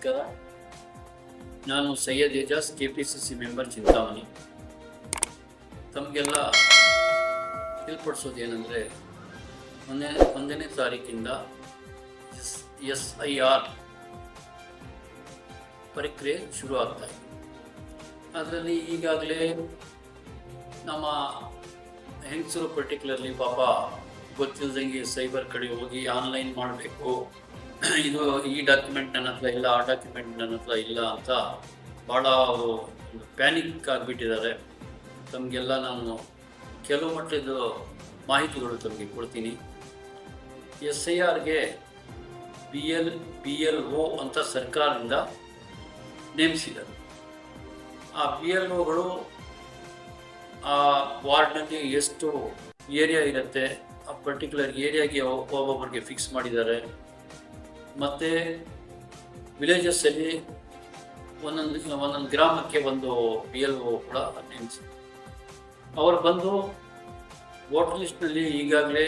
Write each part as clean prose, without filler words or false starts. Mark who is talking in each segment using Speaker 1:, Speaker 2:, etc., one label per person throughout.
Speaker 1: ನಮಸ್ಕಾರ. ನಾನು Syed Ejaz, KPCC member, Chintamani. ತಮಗೆಲ್ಲ ತಿಳಿಪಡಿಸೋದೇನೆಂದರೆ, ಒಂದನೇ ತಾರೀಕಿಂದ SIR ಪ್ರಕ್ರಿಯೆ ಶುರು ಆಗ್ತಾ ಇದೆ. ಅದರಲ್ಲಿ ಈಗಾಗಲೇ ನಮ್ಮ ಹೆಂಗಸರು ಪರ್ಟಿಕ್ಯುಲರ್ಲಿ ಪಾಪ ಗೊತ್ತಿಲ್ಲದಂಗೆ ಸೈಬರ್ ಕಡೆ ಹೋಗಿ ಆನ್ಲೈನ್ ಮಾಡಬೇಕು, ಇದು ಈ ಡಾಕ್ಯುಮೆಂಟ್ ನನ್ನ ಹತ್ರ ಇಲ್ಲ, ಆ ಡಾಕ್ಯುಮೆಂಟ್ ನನ್ನ ಹತ್ರ ಇಲ್ಲ ಅಂತ ಭಾಳ ಅವರು ಪ್ಯಾನಿಕ್ ಆಗಿಬಿಟ್ಟಿದ್ದಾರೆ. ತಮಗೆಲ್ಲ ನಾನು ಕೆಲವು ಮಟ್ಟದ ಮಾಹಿತಿಗಳು ತಮಗೆ ಕೊಡ್ತೀನಿ. SIRಗೆ BLO ಅಂತ ಸರ್ಕಾರದಿಂದ ನೇಮಿಸಿದ್ದಾರೆ. ಆ BLOಗಳು ಆ ವಾರ್ಡ್ನಲ್ಲಿ ಎಷ್ಟು ಏರಿಯಾ ಇರುತ್ತೆ, ಆ ಪರ್ಟಿಕ್ಯುಲರ್ ಏರಿಯಾಗೆ ಒಬ್ಬೊಬ್ಬರಿಗೆ ಫಿಕ್ಸ್ ಮಾಡಿದ್ದಾರೆ. ಮತ್ತು ವಿಲೇಜಸ್ಸಲ್ಲಿ ಒಂದೊಂದು ಗ್ರಾಮಕ್ಕೆ ಒಂದು BLO ಕೂಡ ನೇಮಿಸಿ ಅವರು ಬಂದು ವೋಟರ್ ಲಿಸ್ಟ್ನಲ್ಲಿ ಈಗಾಗಲೇ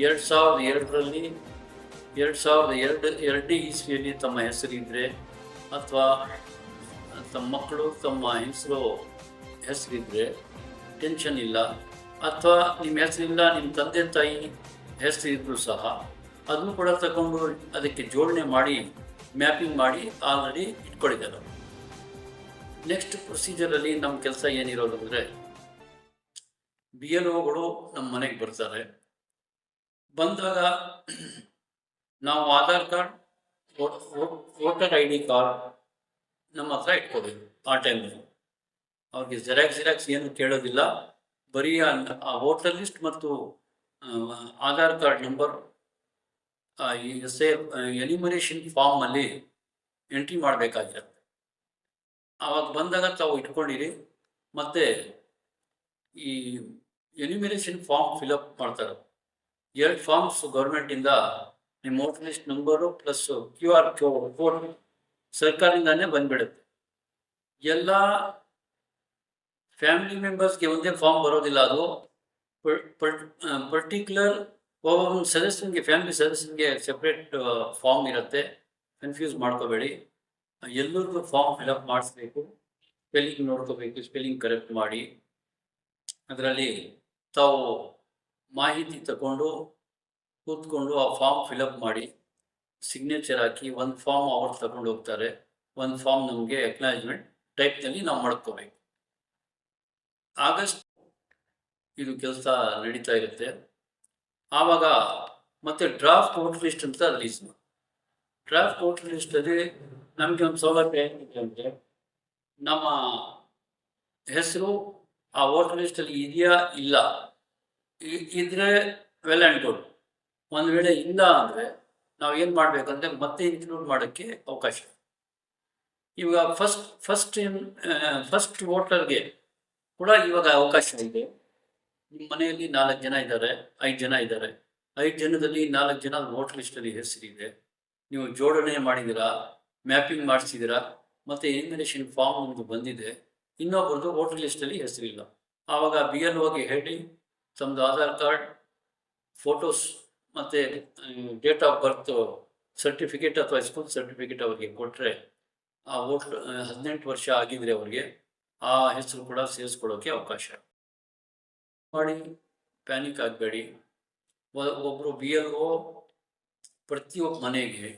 Speaker 1: 2002ರಲ್ಲಿ 2002 ಇಸ್ವಿಯಲ್ಲಿ ತಮ್ಮ ಹೆಸರಿದ್ದರೆ, ಅಥವಾ ತಮ್ಮ ಮಕ್ಕಳು ತಮ್ಮ ಹೆಸರಿದ್ದರೆ ಟೆನ್ಷನ್ ಇಲ್ಲ, ಅಥವಾ ನಿಮ್ಮ ಹೆಸರಿಲ್ಲ, ನಿಮ್ಮ ತಂದೆ ತಾಯಿ ಹೆಸರಿದ್ದರೂ ಸಹ ಅದನ್ನು ಕೂಡ ತಗೊಂಡು ಅದಕ್ಕೆ ಜೋಡಣೆ ಮಾಡಿ ಮ್ಯಾಪಿಂಗ್ ಮಾಡಿ ಆಲ್ರೆಡಿ ಇಟ್ಕೊಂಡಿದ್ದಾರೆ. ನೆಕ್ಸ್ಟ್ ಪ್ರೊಸೀಜರಲ್ಲಿ ನಮ್ಮ ಕೆಲಸ ಏನಿರೋದು ಅಂದರೆ, BLOಗಳು ನಮ್ಮ ಮನೆಗೆ ಬರ್ತಾರೆ. ಬಂದಾಗ ನಾವು Aadhaar card, voter ID card ನಮ್ಮ ಹತ್ರ ಇಟ್ಕೋಬೇಕು. ಆ ಟೈಮಲ್ಲಿ ಅವ್ರಿಗೆ ಜೆರಾಕ್ಸ್ ಏನು ಕೇಳೋದಿಲ್ಲ. ಬರೀ ಆ ವೋಟರ್ ಲಿಸ್ಟ್ ಮತ್ತು ಆಧಾರ್ ಕಾರ್ಡ್ ನಂಬರ್ ಎನಿಮರೇಷನ್ ಫಾರ್ಮಲ್ಲಿ ಎಂಟ್ರಿ ಮಾಡಬೇಕಾಗಿರುತ್ತೆ. ಆವಾಗ ಬಂದಾಗ ತಾವು ಇಟ್ಕೊಂಡಿರಿ. ಮತ್ತು ಈ ಎನಿಮರೇಷನ್ ಫಾರ್ಮ್ ಫಿಲಪ್ ಮಾಡ್ತಾರೆ. 2 ಫಾರ್ಮ್ಸ್ ಗೌರ್ಮೆಂಟಿಂದ ನಿಮ್ಮ voter list number plus QR code ಸರ್ಕಾರದಿಂದಾನೇ ಬಂದ್ಬಿಡುತ್ತೆ. ಎಲ್ಲ ಫ್ಯಾಮಿಲಿ ಮೆಂಬರ್ಸ್ಗೆ ಒಂದೇ ಫಾರ್ಮ್ ಬರೋದಿಲ್ಲ. ಅದು ಪರ್ಟಿಕ್ಯುಲರ್ ಒಬ್ಬೊಬ್ಬ ಸದಸ್ಯನಿಗೆ, ಫ್ಯಾಮಿಲಿ ಸದಸ್ಯನಿಗೆ ಸೆಪ್ರೇಟ್ ಫಾರ್ಮ್ ಇರುತ್ತೆ. ಕನ್ಫ್ಯೂಸ್ ಮಾಡ್ಕೋಬೇಡಿ. ಎಲ್ಲರಿಗೂ ಫಾರ್ಮ್ ಫಿಲಪ್ ಮಾಡಿಸ್ಬೇಕು. ಸ್ಪೆಲ್ಲಿಂಗ್ ನೋಡ್ಕೋಬೇಕು, ಸ್ಪೆಲ್ಲಿಂಗ್ ಕರೆಕ್ಟ್ ಮಾಡಿ. ಅದರಲ್ಲಿ ತಾವು ಮಾಹಿತಿ ತಗೊಂಡು ಕೂತ್ಕೊಂಡು ಆ ಫಾರ್ಮ್ ಫಿಲಪ್ ಮಾಡಿ ಸಿಗ್ನೇಚರ್ ಹಾಕಿ, ಒಂದು ಫಾರ್ಮ್ ಅವ್ರು ತಗೊಂಡು ಹೋಗ್ತಾರೆ, ಒಂದು ಫಾರ್ಮ್ ನಮಗೆ ಅಕ್ನಾಲಜ್ಮೆಂಟ್ ಟೈಪ್ನಲ್ಲಿ ನಾವು ಮಾಡ್ಕೋಬೇಕು. ಆಗಸ್ಟ್ ಇದು ಕೆಲಸ ನಡೀತಾ ಇರುತ್ತೆ. ಆವಾಗ ಮತ್ತೆ ಡ್ರಾಫ್ಟ್ ವೋಟರ್ ಲಿಸ್ಟ್ ಅಂತ ರಿಲೀಸ್ ಮಾಡಿ. ಡ್ರಾಫ್ಟ್ ವೋಟರ್ ಲಿಸ್ಟಲ್ಲಿ ನಮಗೆ ಒಂದು ಸೌಲಭ್ಯ ಏನಿದೆ ಅಂದರೆ, ನಮ್ಮ ಹೆಸರು ಆ ವೋಟರ್ ಲಿಸ್ಟಲ್ಲಿ ಇದೆಯಾ ಇಲ್ಲ, ಇದ್ರೆ ವೆಲ್ ಆ್ಯಂಡ್ ಗುಡ್. ಒಂದು ವೇಳೆ ಇಲ್ಲ ಅಂದರೆ ನಾವು ಏನು ಮಾಡಬೇಕಂದ್ರೆ ಮತ್ತೆ ಇನ್ಕ್ಲೂಡ್ ಮಾಡೋಕ್ಕೆ ಅವಕಾಶ. ಇವಾಗ ಫಸ್ಟ್ ವೋಟರ್ಗೆ ಕೂಡ ಇವಾಗ ಅವಕಾಶ ಇದೆ. ನಿಮ್ಮ ಮನೆಯಲ್ಲಿ 4 ಜನ ಇದ್ದಾರೆ, 5 ಜನ ಇದ್ದಾರೆ. 5 ಜನದಲ್ಲಿ 4 ಜನ ವೋಟರ್ ಲಿಸ್ಟಲ್ಲಿ ಹೆಸರಿದೆ. ನೀವು ಜೋಡಣೆ ಮಾಡಿದ್ದೀರಾ, ಮ್ಯಾಪಿಂಗ್ ಮಾಡಿಸಿದ್ದೀರಾ, ಮತ್ತು ಎನಿಮರೇಷನ್ ಫಾರ್ಮ್ ಒಂದು ಬಂದಿದೆ. ಇನ್ನೊಬ್ಬರದು ವೋಟರ್ ಲಿಸ್ಟಲ್ಲಿ ಹೆಸರಿಲ್ಲ. ಆವಾಗ BLOಗೆ ಹೇಳಿ ತಮ್ಮದು ಆಧಾರ್ ಕಾರ್ಡ್, ಫೋಟೋಸ್ ಮತ್ತು ಡೇಟ್ ಆಫ್ ಬರ್ತ್ ಸರ್ಟಿಫಿಕೇಟ್ ಅಥವಾ ಸ್ಕೂಲ್ ಸರ್ಟಿಫಿಕೇಟ್ ಅವರಿಗೆ ಕೊಟ್ಟರೆ, ಆ 18 ವರ್ಷ ಆಗಿದ್ರೆ ಅವರಿಗೆ ಆ ಹೆಸರು ಕೂಡ ಸೇರಿಸ್ಕೊಳ್ಳೋಕ್ಕೆ ಅವಕಾಶ ಮಾಡಿ. ಪ್ಯಾನಿಕ್ ಆಗಬೇಡಿ. ಒಬ್ಬರು BLO ಪ್ರತಿಯೊಬ್ಬ ಮನೆಗೆ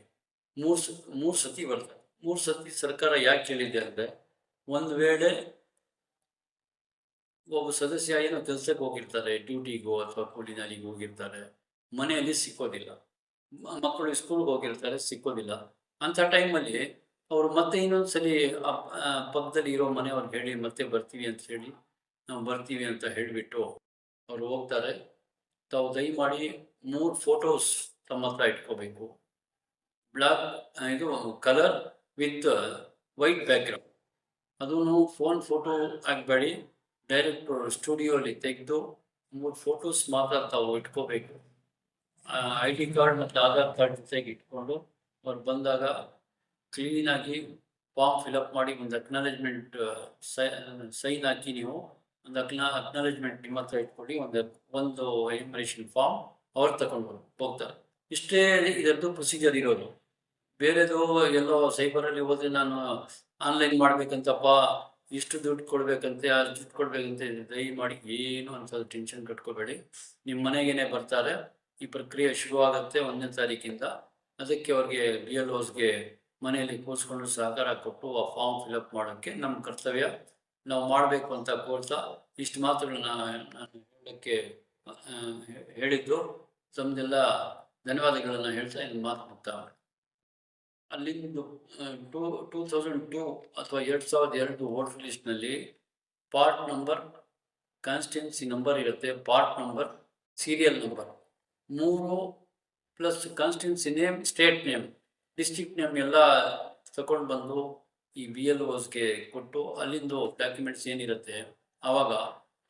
Speaker 1: 3 ಸತಿ ಬರ್ತಾರೆ. 3 ಸತಿ ಸರ್ಕಾರ ಯಾಕೆ ಹೇಳಿದೆ ಅಂದರೆ, ಒಂದು ವೇಳೆ ಒಬ್ಬ ಸದಸ್ಯ ಏನೋ ಕೆಲಸಕ್ಕೆ ಹೋಗಿರ್ತಾರೆ, ಡ್ಯೂಟಿಗೋ ಅಥವಾ ಕೂಲಿನಾಲಿಗೆ ಹೋಗಿರ್ತಾರೆ, ಮನೆಯಲ್ಲಿ ಸಿಕ್ಕೋದಿಲ್ಲ. ಮಕ್ಕಳು ಸ್ಕೂಲ್ಗೆ ಹೋಗಿರ್ತಾರೆ, ಸಿಕ್ಕೋದಿಲ್ಲ. ಅಂಥ ಟೈಮಲ್ಲಿ ಅವರು ಮತ್ತೆ ಇನ್ನೊಂದು ಸಲ ಪಕ್ಕದಲ್ಲಿ ಇರೋ ಮನೆಯವ್ರಿಗೆ ಹೇಳಿ ಮತ್ತೆ ಬರ್ತೀವಿ ಅಂತ ಹೇಳಿ, ನಾವು ಬರ್ತೀವಿ ಅಂತ ಹೇಳಿಬಿಟ್ಟು ಅವರು ಹೋಗ್ತಾರೆ. ತಾವು ದಯಮಾಡಿ 3 ಫೋಟೋಸ್ ತಮ್ಮ ಹತ್ರ ಇಟ್ಕೋಬೇಕು. ಇದು ಕಲರ್ ವಿತ್ ವೈಟ್ ಬ್ಯಾಕ್ಗ್ರೌಂಡ್. ಅದನ್ನು ಫೋನ್ ಫೋಟೋ ಆಗಬೇಡಿ, ಡೈರೆಕ್ಟ್ ಸ್ಟುಡಿಯೋಲಿ ತೆಗೆದು 3 ಫೋಟೋಸ್ ಮಾತ್ರ ತಾವು ಇಟ್ಕೋಬೇಕು. ID ಕಾರ್ಡ್ ಮತ್ತು ಆಧಾರ್ ಕಾರ್ಡ್ ಜೊತೆಗೆ ಇಟ್ಕೊಂಡು ಅವ್ರು ಬಂದಾಗ ಕ್ಲೀನಾಗಿ ಫಾರ್ಮ್ ಫಿಲಪ್ ಮಾಡಿ ಒಂದು ಅಕ್ನಾಲಜ್ಮೆಂಟ್ ಸೈನ್ ಹಾಕಿ, ನೀವು ಒಂದು ಅಕ್ನಾಲಜ್ಮೆಂಟ್ ನಿಮ್ಮ ಹತ್ರ ಇಟ್ಕೊಳ್ಳಿ. ಒಂದು ಎನಿಮರೇಷನ್ ಫಾರ್ಮ್ ಅವ್ರು ತಗೊಂಡು ಹೋಗ್ತಾರೆ. ಇಷ್ಟೇ ಇದರದ್ದು ಪ್ರೊಸೀಜರ್ ಇರೋದು. ಬೇರೆದು ಎಲ್ಲೋ ಸೈಬರಲ್ಲಿ ಹೋದ್ರೆ ನಾನು ಆನ್ಲೈನ್ ಮಾಡ್ಬೇಕಂತಪ್ಪ, ಇಷ್ಟು ದುಡ್ಡು ಕೊಡ್ಬೇಕಂತೆ, ಅಷ್ಟು ದುಡ್ಡು ಕೊಡ್ಬೇಕಂತೆ, ದಯಮಾಡಿ ಏನು ಅಂತ ಟೆನ್ಷನ್ ಕಟ್ಕೋಬೇಡಿ. ನಿಮ್ಮ ಮನೆಗೇನೆ ಬರ್ತಾರೆ. ಈ ಪ್ರಕ್ರಿಯೆ ಶುರುವಾಗುತ್ತೆ 1ನೇ ತಾರೀಕಿಂದ. ಅದಕ್ಕೆ ಅವ್ರಿಗೆ BLOಸ್ಗೆ ಮನೆಯಲ್ಲಿ ಕೂರಿಸ್ಕೊಂಡು ಸಹಕಾರ ಕೊಟ್ಟು ಆ ಫಾರ್ಮ್ ಫಿಲಪ್ ಮಾಡೋಕ್ಕೆ ನಮ್ಮ ಕರ್ತವ್ಯ. ನಾವು ಮಾಡಬೇಕು ಅಂತ ಕೋರ್ತಾ ಇಷ್ಟು ಮಾತುಗಳನ್ನ ನಾನು ಹೇಳೋಕ್ಕೆ ಹೇಳಿದ್ದು. ತಮ್ಮದೆಲ್ಲ ಧನ್ಯವಾದಗಳನ್ನು ಹೇಳ್ತಾ ಇನ್ನು ಮಾತು ಮುಕ್ತ. ಅಲ್ಲಿಂದು 2002 ಅಥವಾ 2002 ವೋಟರ್ ಲಿಸ್ಟ್ನಲ್ಲಿ ಪಾರ್ಟ್ ನಂಬರ್, ಕಾನ್ಸ್ಟಿಟ್ಯೂನ್ಸಿ ನಂಬರ್ ಇರುತ್ತೆ, part number, serial number 3 plus constituency name, state name, district name ಎಲ್ಲ ತಗೊಂಡು ಬಂದು ಈ BLOಸ್ಗೆ ಕೊಟ್ಟು ಅಲ್ಲಿಂದು ಡಾಕ್ಯುಮೆಂಟ್ಸ್ ಏನಿರುತ್ತೆ ಆವಾಗ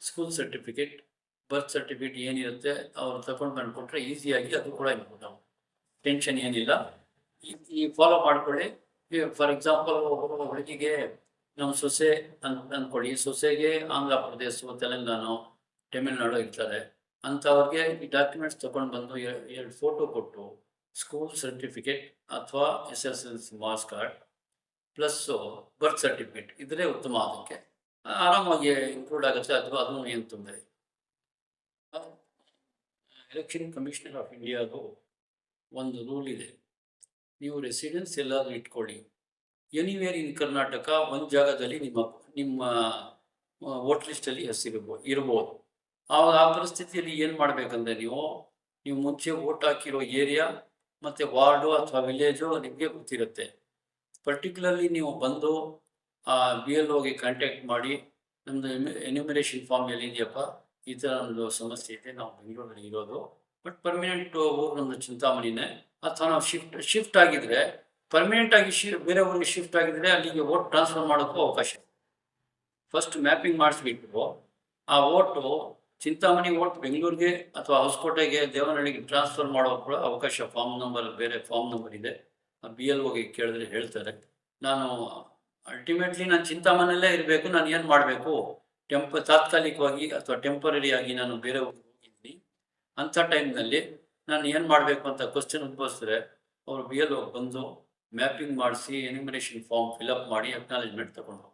Speaker 1: ಸ್ಕೂಲ್ ಸರ್ಟಿಫಿಕೇಟ್, ಬರ್ತ್ ಸರ್ಟಿಫಿಕೇಟ್ ಏನಿರುತ್ತೆ ಅವ್ರು ತಗೊಂಡು ಬಂದು ಕೊಟ್ಟರೆ ಈಸಿಯಾಗಿ ಅದು ಕೂಡ ಇಂಪಾರ್ಟೆಂಟ್, ಟೆನ್ಷನ್ ಏನಿಲ್ಲ. ಈ ಫಾಲೋ ಮಾಡ್ಕೊಳ್ಳಿ. ಫಾರ್ ಎಕ್ಸಾಂಪಲ್ ಹುಡುಗಿಗೆ ನಮ್ಮ ಸೊಸೆ ಅಂದ್ಕೊಳ್ಳಿ, ಸೊಸೆಗೆ ಆಂಧ್ರ ಪ್ರದೇಶ, ತೆಲಂಗಾಣ, ತಮಿಳ್ನಾಡು ಇರ್ತಾರೆ. ಅಂಥವ್ರಿಗೆ ಈ ಡಾಕ್ಯುಮೆಂಟ್ಸ್ ತಗೊಂಡು ಬಂದು 2 ಫೋಟೋ ಕೊಟ್ಟು ಸ್ಕೂಲ್ ಸರ್ಟಿಫಿಕೇಟ್ ಅಥವಾ SSLC marks card plus birth certificate ಇದ್ರೆ ಉತ್ತಮ. ಅದಕ್ಕೆ ಆರಾಮಾಗಿ ಇನ್ಕ್ಲೂಡ್ ಆಗುತ್ತೆ. ಅಥವಾ ಅದನ್ನು ಏನು ತೊಂದರೆ. ಎಲೆಕ್ಷನ್ ಕಮಿಷನರ್ ಆಫ್ ಇಂಡಿಯಾದು ಒಂದು ರೂಲ್ ಇದೆ, ನೀವು ರೆಸಿಡೆನ್ಸ್ ಎಲ್ಲಾದರೂ ಇಟ್ಕೊಳ್ಳಿ, ಎನಿವೇರ್ ಇನ್ ಕರ್ನಾಟಕ ಒಂದು ಜಾಗದಲ್ಲಿ ನಿಮ್ಮ ವೋಟ್ ಲಿಸ್ಟಲ್ಲಿ ಇರ್ಬೋದು. ಆವಾಗ ಆ ಪರಿಸ್ಥಿತಿಯಲ್ಲಿ ಏನು ಮಾಡಬೇಕಂದ್ರೆ ನೀವು ಮುಂಚೆ ವೋಟ್ ಹಾಕಿರೋ ಏರಿಯಾ ಮತ್ತು ವಾರ್ಡು ಅಥವಾ ವಿಲೇಜು ನಿಮಗೆ ಗೊತ್ತಿರುತ್ತೆ. ಪರ್ಟಿಕ್ಯುಲರ್ಲಿ ನೀವು ಬಂದು ಆ BLOಗೆ ಕಾಂಟ್ಯಾಕ್ಟ್ ಮಾಡಿ, ನಮ್ಮದು ಎನ್ಯುಮರೇಷನ್ ಫಾರ್ಮ್ ಎಲ್ಲಿದೆಯಪ್ಪ, ಈ ಥರ ಒಂದು ಸಮಸ್ಯೆ ಇದೆ, ನಾವು ಬೆಂಗಳೂರಲ್ಲಿ ಇರೋದು, ಬಟ್ ಪರ್ಮನೆಂಟ್ ಊರು ನಮ್ಮದು ಚಿಂತಾಮಣಿನೇ, ಅಥವಾ ನಾವು ಶಿಫ್ಟ್ ಆಗಿದ್ರೆ ಪರ್ಮನೆಂಟಾಗಿ ಬೇರೆ ಊರಿಗೆ ಶಿಫ್ಟ್ ಆಗಿದ್ರೆ ಅಲ್ಲಿಗೆ ವೋಟ್ ಟ್ರಾನ್ಸ್ಫರ್ ಮಾಡೋಕ್ಕೂ ಅವಕಾಶ. ಫಸ್ಟ್ ಮ್ಯಾಪಿಂಗ್ ಮಾಡಿಸ್ಬಿಟ್ಟು ಆ ವೋಟು ಚಿಂತಾಮಣಿ ವೋಟ್ ಬೆಂಗಳೂರಿಗೆ ಅಥವಾ ಹೊಸಕೋಟೆಗೆ, ದೇವನಹಳ್ಳಿಗೆ ಟ್ರಾನ್ಸ್ಫರ್ ಮಾಡೋ ಕೂಡ ಅವಕಾಶ. ಫಾರ್ಮ್ ನಂಬರ್, ಬೇರೆ ಫಾರ್ಮ್ ನಂಬರ್ ಇದೆ, BLOಗೆ ಕೇಳಿದ್ರೆ ಹೇಳ್ತಾರೆ. ನಾನು ಅಲ್ಟಿಮೇಟ್ಲಿ ನಾನು ಚಿಂತಾಮಣಿಯಲ್ಲೇ ಇರಬೇಕು, ನಾನು ಏನು ಮಾಡಬೇಕು, ತಾತ್ಕಾಲಿಕವಾಗಿ ಅಥವಾ ಟೆಂಪರರಿಯಾಗಿ ನಾನು ಬೇರೆ ಊರಿಗೆ ಹೋಗಿದ್ದೀನಿ, ಅಂಥ ಟೈಮ್ನಲ್ಲಿ ನಾನು ಏನು ಮಾಡಬೇಕು ಅಂತ ಕ್ವಶನ್ ಉದ್ಭವಿಸಿದ್ರೆ ಅವರು BLO ಬಂದು ಮ್ಯಾಪಿಂಗ್ ಮಾಡಿಸಿ ಎನ್ಯುಮರೇಷನ್ ಫಾರ್ಮ್ ಫಿಲಪ್ ಮಾಡಿ ಅಕ್ನಾಲೇಜ್ಮೆಂಟ್ ತಗೊಂಡು